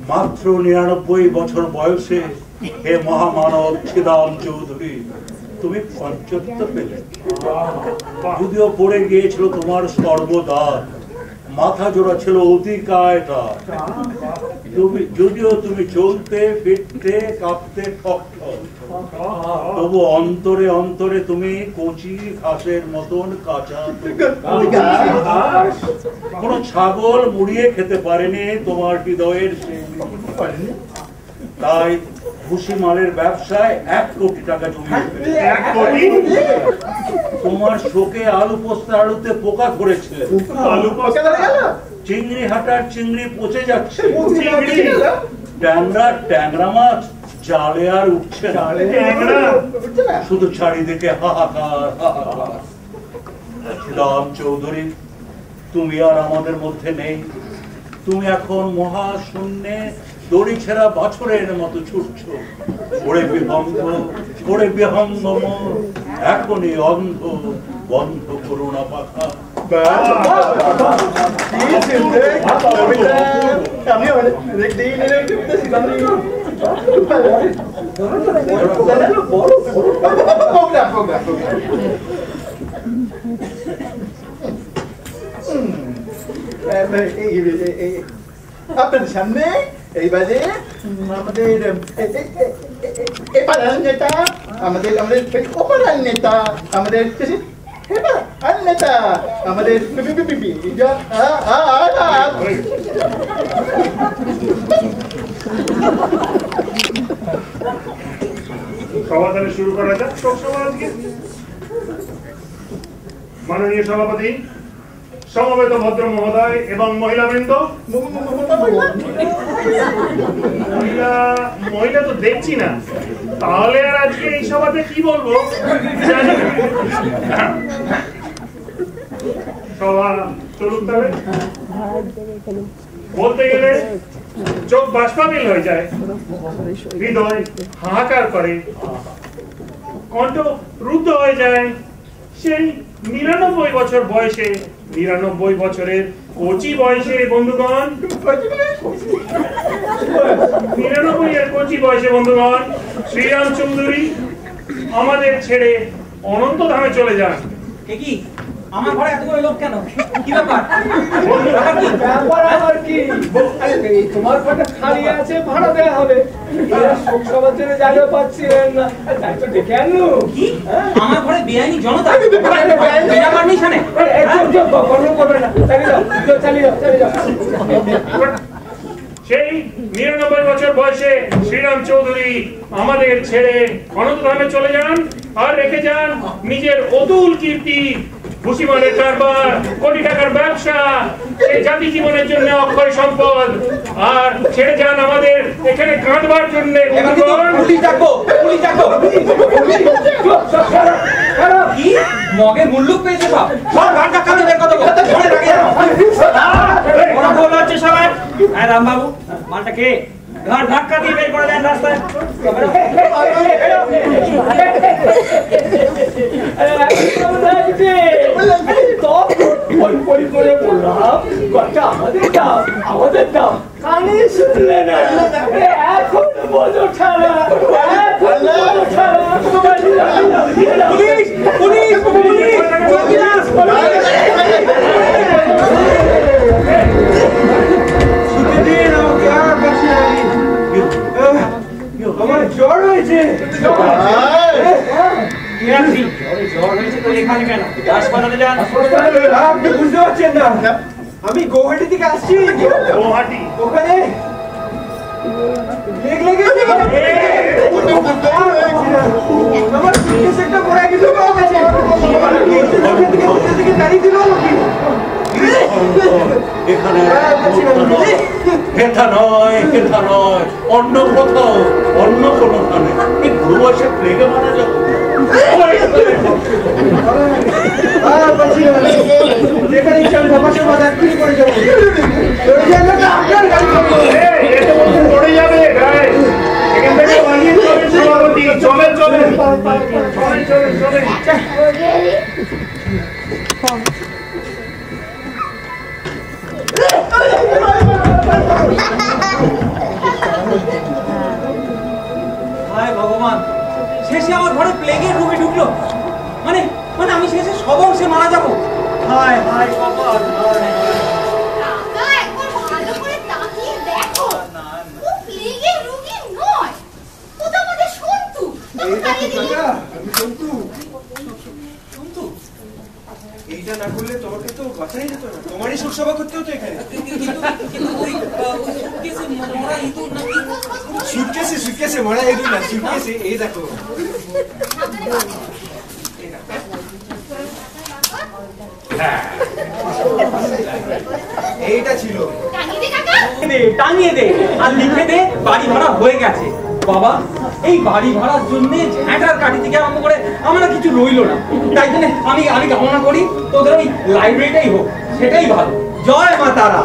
মাত্র 99 বছর বয়সে হে মহামানব শ্রীরাম চৌধুরী তুমি পঞ্চত্ব পেলে। যদিও পড়ে গিয়েছিল তোমার সর্বদার, মাথা জোড়া ছিল অতিকায়তা, যদিও তুমি চলতে ফিরতে কাঁপতে ঠক ঠক, তবু অন্তরে অন্তরে তুমি কচি ঘাসের মতন কাঁচা। কোন ছাগল মুড়িয়ে খেতে পারেনি তোমার হৃদয়ের। তাই ভুসিমালের ব্যবসায় 1 কোটি টাকা জমিয়েছে। তোমার শোকে আলু পোস্ত আলুতে পোকা ধরেছিল। চিংড়ি হাটার চিংড়ি পচে যাচ্ছে। ট্যাংরা মাছ জালে আর উঠছে না, শুধু চারিদিকে হাহাকার হাহাকার। রাম চৌধুরী তুমি আর আমাদের মধ্যে নেই। তুমি এখন মহাশূন্যে দড়ি ছেঁড়া বছরের মতো ছুটছো। ওরে বিহঙ্গম এখনই অন্ধ, বন্ধ করুণা পাখা। আপনাদের সামনে এইবারে আমাদের এপাড়ার নেতা, আমাদের ওপাড়ার নেতা, আমাদের নেতা, আমাদের সভা শুরু করা যাক। মাননীয় সভাপতি, সমবেত ভদ্র মহোদয় এবং মহিলাবৃন্দ। মহিলা তো দেখছি না, তাহলে আর আজকে এই সভাতে কি বলবো জানি না। সভা চলুক তাহলে। বলতে গেলে চোখ বাষ্পাবিল হয়ে যায়, হৃদয় হাহাকার করে, কণ্ঠ রুদ্ধ হয়ে যায়। সেই 99 বছর বয়সে, 99 বছরের কচি বয়সে বন্ধুগণ, 99 এর কচি বয়সে বন্ধুগণ, শ্রীরাম চৌধুরী আমাদের ছেড়ে অনন্ত ধামে চলে যান। কি আমার ঘরে এতগুলো লোক কেন? কি ব্যাপার? ব্যাপার কি? তোমার ঘরটা খালি আছে, ভাড়া দেওয়া হবে। শোক সভার জন্য জায়গা পাচ্ছিলেন না, তাই তো ডেকে আনলো। কি আমার ঘরে বেআইনি জনতা? বিনা পারমিশনে? সেই 99 বছর বয়সে শ্রীরাম চৌধুরী আমাদের ছেড়ে অনন্তধামে চলে যান আর রেখে যান নিজের অতুল কীর্তি, ভুসিমালের কারবার, কোটি টাকার ব্যবসা, সেই জাতি জীবনের জন্য অক্ষয় সম্পদ, আর ছেড়ে যান আমাদের এখানে কাঁদবার জন্য। কি মগের মুল্লুক পেয়েছে? সব ঘাটটা কাঁদে বের কথা মনে রাখে হচ্ছে সবাই। হ্যাঁ রামবাবু, মালটা কে ঘাট ধাক্কা দিয়ে বের করে দেন রাস্তায়। আমাদের দাম কানে শুনলে না, এখন বোঝো ছাড়া, পুলিশ পুলিশ আমার জ্বর হয়েছে। আপনি বুঝতে পারছেন না, আমি গৌহাটি থেকে আসছি। গৌহাটি ওখানে আমার একটা পড়ে গেছে, দাঁড়িয়ে দিল এখানে হেথা নয় অন্য কোথাও, অন্য কোনো স্থানে। এই বুড়ো বয়সে প্লেগে মারা যাবে। এসে আমার ঘরে প্লেগের রোগে ঢুকলো। মানে মানে আমি শেষে সব অংশে মারা যাবো। হায় হায় কপাল, হায় হায়। কাকা একবার ভালো করে তাকিয়ে দেখো, ও প্লেগের রোগী নয়, ও তো আমাদের সন্তু। এই দেখো কাকা, আমি সন্তু। সন্তু, এইটা না করলে তোমাকে তো বাঁচাই যেত না, তোমারই শোকসভা করতে হতো এখানে। সুটকেসে সুটকেসে মরা ইঁদুর না, সুটকেসে। এই দেখো, এইটা ছিল। টাঙিয়ে দে আর লিখে দে বাড়ি ভাড়া হয়ে গেছে। বাবা, এই বাড়ি ভাড়ার জন্য ঝ্যাঁটার কাঠি থেকে আরম্ভ করে আমরা কিছু রইলো না। তাই জন্য আমি কামনা করি তোদের ওই লাইব্রেরিটাই হোক, সেটাই ভালো। জয় মা তারা।